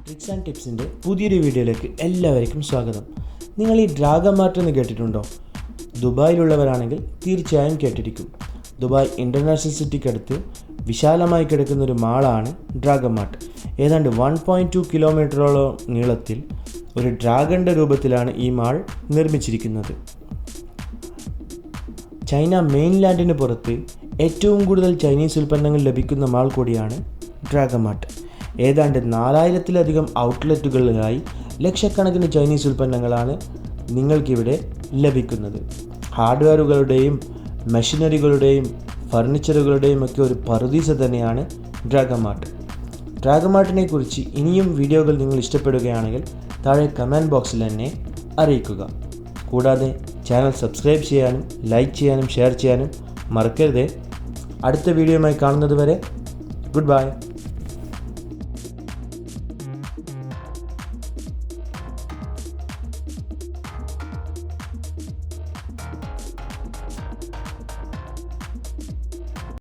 Tricks and ടിപ്സിൻ്റെ പുതിയൊരു വീഡിയോയിലേക്ക് എല്ലാവർക്കും സ്വാഗതം. നിങ്ങൾ ഈ ഡ്രാഗൺ മാർട്ട് എന്ന് കേട്ടിട്ടുണ്ടോ? ദുബായിലുള്ളവരാണെങ്കിൽ തീർച്ചയായും കേട്ടിരിക്കും. ദുബായ് ഇൻ്റർനാഷണൽ സിറ്റിക്കടുത്ത് വിശാലമായി കിടക്കുന്ന ഒരു മാളാണ് ഡ്രാഗൺ മാർട്ട്. ഏതാണ്ട് 1.2 കിലോമീറ്ററോളം നീളത്തിൽ ഒരു ഡ്രാഗണിൻ്റെ രൂപത്തിലാണ് ഈ മാൾ നിർമ്മിച്ചിരിക്കുന്നത്. ചൈന മെയിൻലാൻഡിന് പുറത്ത് ഏറ്റവും കൂടുതൽ ചൈനീസ് ഉൽപ്പന്നങ്ങൾ ലഭിക്കുന്ന മാൾ കൂടിയാണ് ഡ്രാഗൺ മാർട്ട്. ഏതാണ്ട് 4000-ലധികം ഔട്ട്ലെറ്റുകളിലായി ലക്ഷക്കണക്കിന് ചൈനീസ് ഉൽപ്പന്നങ്ങളാണ് നിങ്ങൾക്കിവിടെ ലഭിക്കുന്നത്. ഹാർഡ്വെയറുകളുടെയും മെഷീനറികളുടെയും ഫർണിച്ചറുകളുടെയും ഒക്കെ ഒരു പറുദീസ തന്നെയാണ് ഡ്രാഗൺ മാർട്ട്. ഡ്രാഗൺ മാർട്ടിനെ കുറിച്ച് ഇനിയും വീഡിയോകൾ നിങ്ങൾ ഇഷ്ടപ്പെടുകയാണെങ്കിൽ താഴെ കമൻറ്റ് ബോക്സിൽ എന്നെ അറിയിക്കുക. കൂടാതെ ചാനൽ സബ്സ്ക്രൈബ് ചെയ്യാനും ലൈക്ക് ചെയ്യാനും ഷെയർ ചെയ്യാനും മറക്കരുതേ. അടുത്ത വീഡിയോയുമായി കാണുന്നത് വരെ ഗുഡ് ബൈ.